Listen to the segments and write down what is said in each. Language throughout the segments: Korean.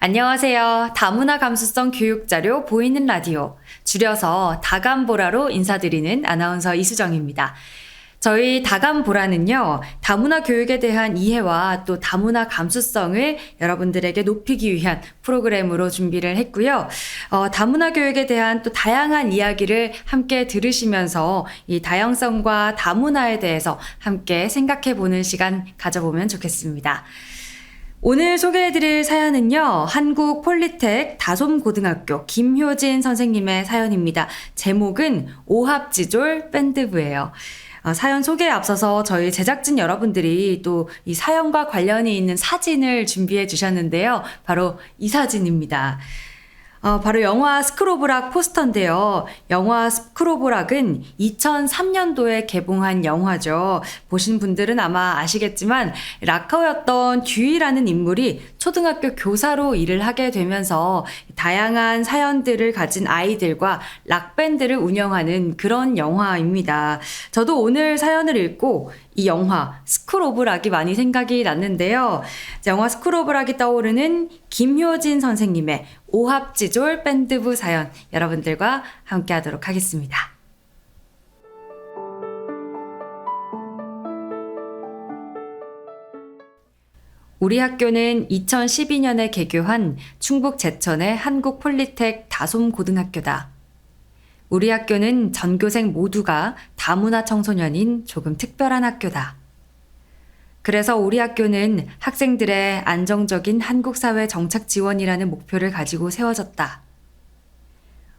안녕하세요. 다문화 감수성 교육자료 보이는 라디오, 줄여서 다감보라로 인사드리는 아나운서 이수정입니다. 저희 다감보라는요, 다문화 교육에 대한 이해와 또 다문화 감수성을 여러분들에게 높이기 위한 프로그램으로 준비를 했고요. 다문화 교육에 대한 또 다양한 이야기를 함께 들으시면서 이 다양성과 다문화에 대해서 함께 생각해 보는 시간 가져보면 좋겠습니다. 오늘 소개해드릴 사연은요, 한국 폴리텍 다솜고등학교 김효진 선생님의 사연입니다. 제목은 오합지졸 밴드부예요. 사연 소개에 앞서서 저희 제작진 여러분들이 또 이 사연과 관련이 있는 사진을 준비해 주셨는데요. 바로 이 사진입니다. 바로 영화 스크로브락 포스터인데요. 영화 스크로브락은 2003년도에 개봉한 영화죠. 보신 분들은 아마 아시겠지만 락커였던 듀이라는 인물이 초등학교 교사로 일을 하게 되면서 다양한 사연들을 가진 아이들과 락밴드를 운영하는 그런 영화입니다. 저도 오늘 사연을 읽고 이 영화 스크로브락이 많이 생각이 났는데요. 영화 스크로브락이 떠오르는 김효진 선생님의 오합지졸 밴드부 사연 여러분들과 함께 하도록 하겠습니다. 우리 학교는 2012년에 개교한 충북 제천의 한국폴리텍 다솜고등학교다. 우리 학교는 전교생 모두가 다문화 청소년인 조금 특별한 학교다. 그래서 우리 학교는 학생들의 안정적인 한국사회 정착 지원이라는 목표를 가지고 세워졌다.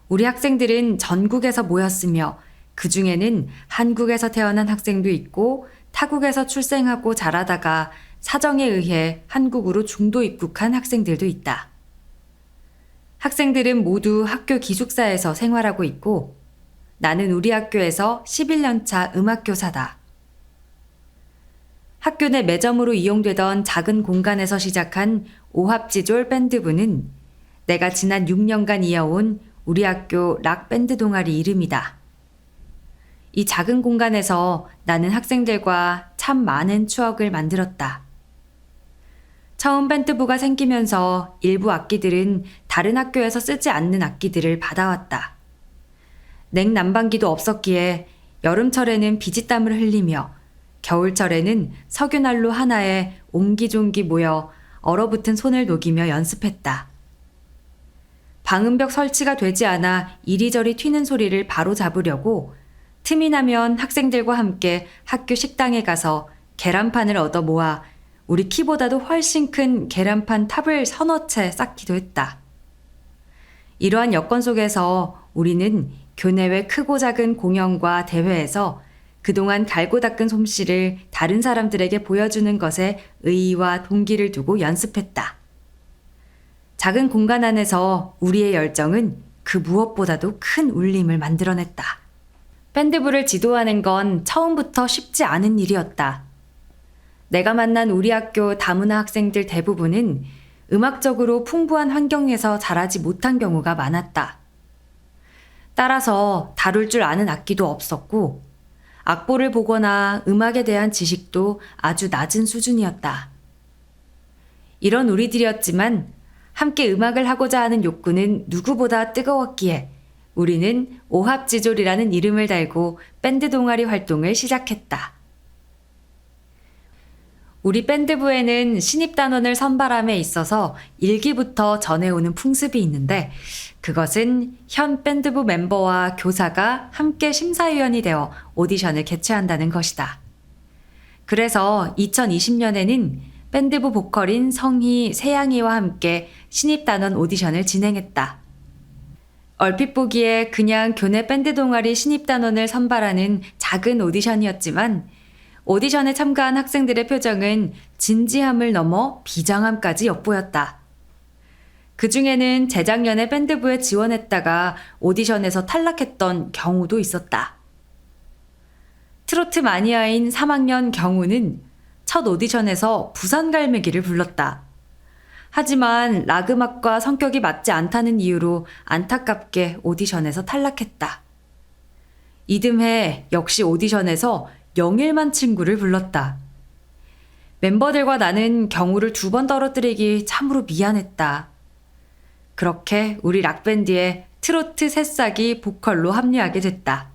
우리 학생들은 전국에서 모였으며 그 중에는 한국에서 태어난 학생도 있고 타국에서 출생하고 자라다가 사정에 의해 한국으로 중도 입국한 학생들도 있다. 학생들은 모두 학교 기숙사에서 생활하고 있고 나는 우리 학교에서 11년차 음악교사다. 학교 내 매점으로 이용되던 작은 공간에서 시작한 오합지졸 밴드부는 내가 지난 6년간 이어온 우리 학교 락밴드 동아리 이름이다. 이 작은 공간에서 나는 학생들과 참 많은 추억을 만들었다. 처음 밴드부가 생기면서 일부 악기들은 다른 학교에서 쓰지 않는 악기들을 받아왔다. 냉난방기도 없었기에 여름철에는 비지땀을 흘리며 겨울철에는 석유난로 하나에 옹기종기 모여 얼어붙은 손을 녹이며 연습했다. 방음벽 설치가 되지 않아 이리저리 튀는 소리를 바로 잡으려고 틈이 나면 학생들과 함께 학교 식당에 가서 계란판을 얻어 모아 우리 키보다도 훨씬 큰 계란판 탑을 서너 채 쌓기도 했다. 이러한 여건 속에서 우리는 교내외 크고 작은 공연과 대회에서 그동안 갈고 닦은 솜씨를 다른 사람들에게 보여주는 것에 의의와 동기를 두고 연습했다. 작은 공간 안에서 우리의 열정은 그 무엇보다도 큰 울림을 만들어냈다. 밴드부를 지도하는 건 처음부터 쉽지 않은 일이었다. 내가 만난 우리 학교 다문화 학생들 대부분은 음악적으로 풍부한 환경에서 자라지 못한 경우가 많았다. 따라서 다룰 줄 아는 악기도 없었고 악보를 보거나 음악에 대한 지식도 아주 낮은 수준이었다. 이런 우리들이었지만 함께 음악을 하고자 하는 욕구는 누구보다 뜨거웠기에 우리는 오합지졸이라는 이름을 달고 밴드 동아리 활동을 시작했다. 우리 밴드부에는 신입단원을 선발함에 있어서 일기부터 전해오는 풍습이 있는데 그것은 현 밴드부 멤버와 교사가 함께 심사위원이 되어 오디션을 개최한다는 것이다. 그래서 2020년에는 밴드부 보컬인 성희, 세양이와 함께 신입단원 오디션을 진행했다. 얼핏 보기에 그냥 교내 밴드 동아리 신입단원을 선발하는 작은 오디션이었지만 오디션에 참가한 학생들의 표정은 진지함을 넘어 비장함까지 엿보였다. 그 중에는 재작년에 밴드부에 지원했다가 오디션에서 탈락했던 경우도 있었다. 트로트 마니아인 3학년 경우는 첫 오디션에서 부산갈매기를 불렀다. 하지만 락음악과 성격이 맞지 않다는 이유로 안타깝게 오디션에서 탈락했다. 이듬해 역시 오디션에서 영일만 친구를 불렀다. 멤버들과 나는 경우를 2번 떨어뜨리기 참으로 미안했다. 그렇게 우리 락밴드에 트로트 새싹이 보컬로 합류하게 됐다.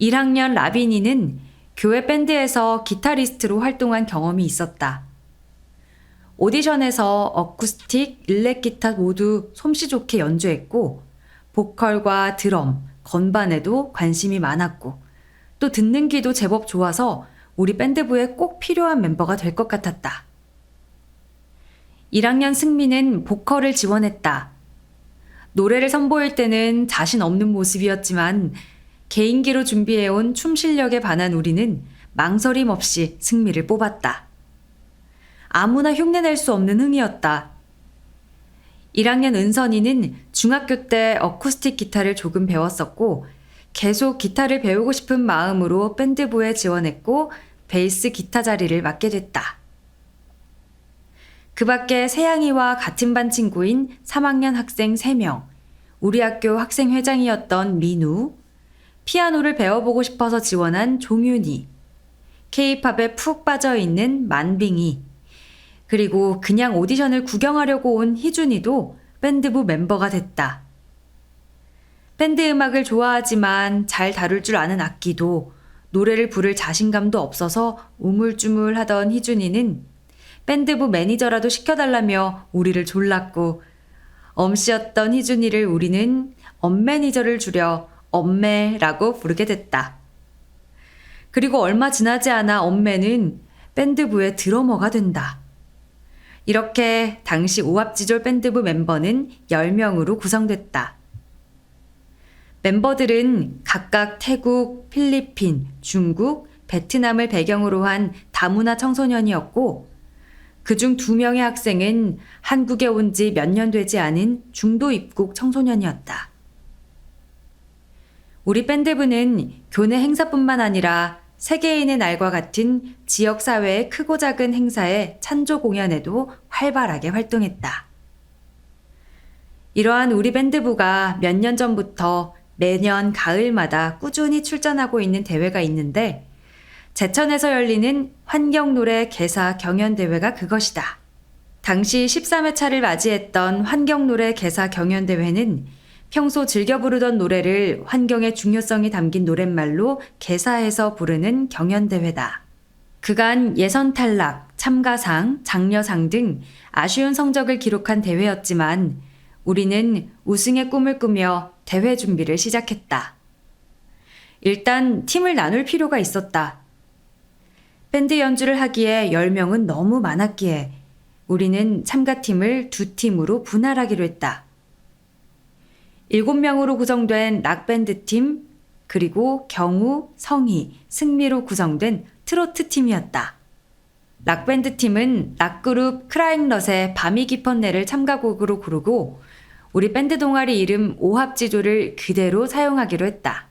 1학년 라빈이는 교회 밴드에서 기타리스트로 활동한 경험이 있었다. 오디션에서 어쿠스틱, 일렉기타 모두 솜씨 좋게 연주했고 보컬과 드럼, 건반에도 관심이 많았고 또 듣는 귀도 제법 좋아서 우리 밴드부에 꼭 필요한 멤버가 될 것 같았다. 1학년 승민은 보컬을 지원했다. 노래를 선보일 때는 자신 없는 모습이었지만 개인기로 준비해온 춤 실력에 반한 우리는 망설임 없이 승미를 뽑았다. 아무나 흉내낼 수 없는 흥이었다. 1학년 은선이는 중학교 때 어쿠스틱 기타를 조금 배웠었고 계속 기타를 배우고 싶은 마음으로 밴드부에 지원했고 베이스 기타 자리를 맡게 됐다. 그 밖에 세양이와 같은 반 친구인 3학년 학생 3명, 우리 학교 학생회장이었던 민우, 피아노를 배워보고 싶어서 지원한 종윤이, K-팝에 푹 빠져있는 만빙이, 그리고 그냥 오디션을 구경하려고 온 희준이도 밴드부 멤버가 됐다. 밴드 음악을 좋아하지만 잘 다룰 줄 아는 악기도 노래를 부를 자신감도 없어서 우물쭈물하던 희준이는 밴드부 매니저라도 시켜달라며 우리를 졸랐고 엄씨였던 희준이를 우리는 엄매니저를 줄여 엄매라고 부르게 됐다. 그리고 얼마 지나지 않아 엄매는 밴드부의 드러머가 된다. 이렇게 당시 오합지졸 밴드부 멤버는 10명으로 구성됐다. 멤버들은 각각 태국, 필리핀, 중국, 베트남을 배경으로 한 다문화 청소년이었고 그중 2명의 학생은 한국에 온 지 몇 년 되지 않은 중도 입국 청소년이었다. 우리 밴드부는 교내 행사뿐만 아니라 세계인의 날과 같은 지역사회의 크고 작은 행사에 찬조 공연에도 활발하게 활동했다. 이러한 우리 밴드부가 몇 년 전부터 매년 가을마다 꾸준히 출전하고 있는 대회가 있는데 제천에서 열리는 환경노래 개사 경연대회가 그것이다. 당시 13회차를 맞이했던 환경노래 개사 경연대회는 평소 즐겨 부르던 노래를 환경의 중요성이 담긴 노랫말로 개사해서 부르는 경연대회다. 그간 예선 탈락, 참가상, 장려상 등 아쉬운 성적을 기록한 대회였지만 우리는 우승의 꿈을 꾸며 대회 준비를 시작했다. 일단 팀을 나눌 필요가 있었다. 밴드 연주를 하기에 10명은 너무 많았기에 우리는 참가팀을 2팀으로 분할하기로 했다. 7명으로 구성된 락밴드 팀, 그리고 경우, 성희, 승미로 구성된 트로트 팀이었다. 락밴드 팀은 락그룹 크라잉넛의 밤이 깊었네를 참가곡으로 고르고 우리 밴드 동아리 이름 오합지조를 그대로 사용하기로 했다.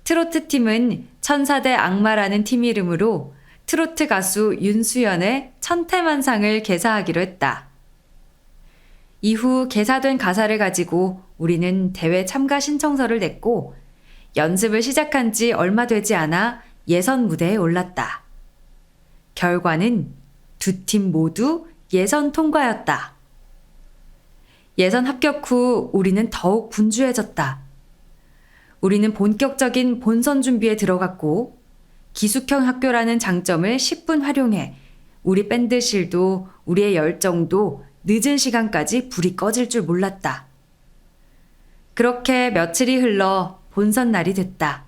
트로트 팀은 천사대 악마라는 팀 이름으로 트로트 가수 윤수연의 천태만상을 개사하기로 했다. 이후 개사된 가사를 가지고 우리는 대회 참가 신청서를 냈고 연습을 시작한 지 얼마 되지 않아 예선 무대에 올랐다. 결과는 2팀 모두 예선 통과였다. 예선 합격 후 우리는 더욱 분주해졌다. 우리는 본격적인 본선 준비에 들어갔고 기숙형 학교라는 장점을 10분 활용해 우리 밴드실도 우리의 열정도 늦은 시간까지 불이 꺼질 줄 몰랐다. 그렇게 며칠이 흘러 본선 날이 됐다.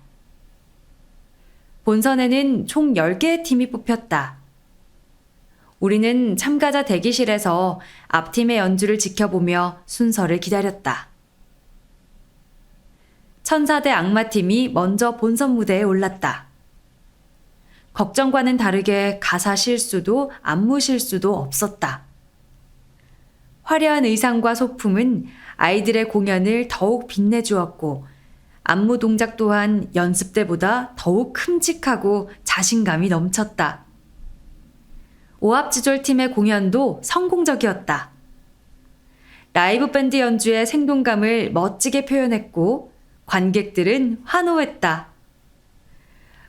본선에는 총 10개의 팀이 뽑혔다. 우리는 참가자 대기실에서 앞팀의 연주를 지켜보며 순서를 기다렸다. 천사대 악마팀이 먼저 본선 무대에 올랐다. 걱정과는 다르게 가사 실수도 안무 실수도 없었다. 화려한 의상과 소품은 아이들의 공연을 더욱 빛내주었고 안무 동작 또한 연습 때보다 더욱 큼직하고 자신감이 넘쳤다. 오합지졸 팀의 공연도 성공적이었다. 라이브 밴드 연주의 생동감을 멋지게 표현했고 관객들은 환호했다.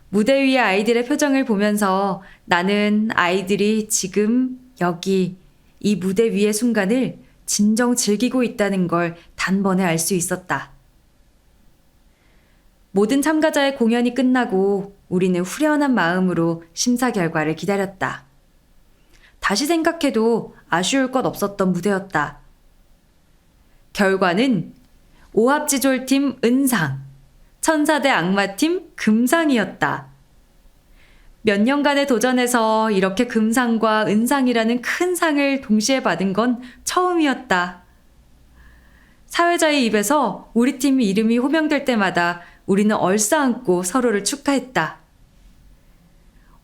무대 위의 아이들의 표정을 보면서 나는 아이들이 지금 여기 이 무대 위의 순간을 진정 즐기고 있다는 걸 단번에 알 수 있었다. 모든 참가자의 공연이 끝나고 우리는 후련한 마음으로 심사 결과를 기다렸다. 다시 생각해도 아쉬울 것 없었던 무대였다. 결과는 오합지졸팀 은상, 천사대 악마팀 금상이었다. 몇 년간의 도전에서 이렇게 금상과 은상이라는 큰 상을 동시에 받은 건 처음이었다. 사회자의 입에서 우리 팀 이름이 호명될 때마다 우리는 얼싸안고 서로를 축하했다.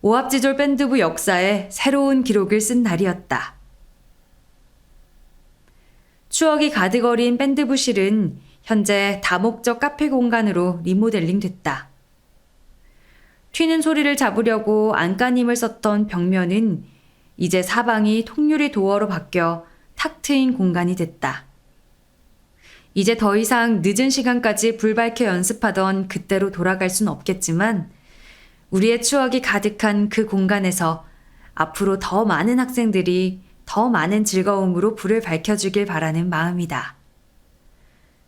오합지졸 밴드부 역사에 새로운 기록을 쓴 날이었다. 추억이 가득 어린 밴드부실은 현재 다목적 카페 공간으로 리모델링 됐다. 튀는 소리를 잡으려고 안간힘을 썼던 벽면은 이제 사방이 통유리 도어로 바뀌어 탁 트인 공간이 됐다. 이제 더 이상 늦은 시간까지 불 밝혀 연습하던 그때로 돌아갈 순 없겠지만 우리의 추억이 가득한 그 공간에서 앞으로 더 많은 학생들이 더 많은 즐거움으로 불을 밝혀주길 바라는 마음이다.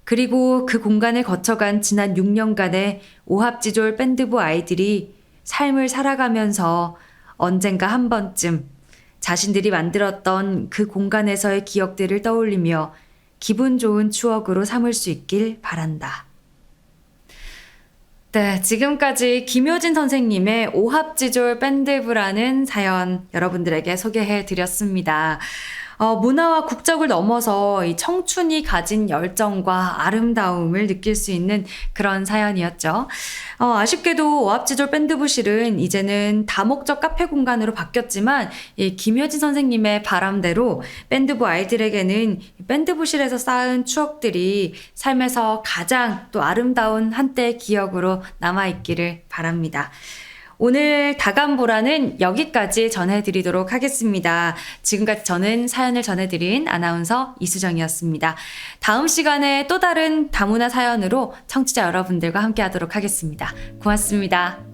그리고 그 공간을 거쳐간 지난 6년간의 오합지졸 밴드부 아이들이 삶을 살아가면서 언젠가 한 번쯤 자신들이 만들었던 그 공간에서의 기억들을 떠올리며 기분 좋은 추억으로 삼을 수 있길 바란다. 네, 지금까지 김효진 선생님의 오합지졸 밴드부라는 사연 여러분들에게 소개해 드렸습니다. 문화와 국적을 넘어서 이 청춘이 가진 열정과 아름다움을 느낄 수 있는 그런 사연이었죠. 아쉽게도 오합지졸 밴드부실은 이제는 다목적 카페 공간으로 바뀌었지만 이 김효진 선생님의 바람대로 밴드부 아이들에게는 밴드부실에서 쌓은 추억들이 삶에서 가장 또 아름다운 한때의 기억으로 남아있기를 바랍니다. 오늘 다감보라는 여기까지 전해드리도록 하겠습니다. 지금까지 저는 사연을 전해드린 아나운서 이수정이었습니다. 다음 시간에 또 다른 다문화 사연으로 청취자 여러분들과 함께 하도록 하겠습니다. 고맙습니다.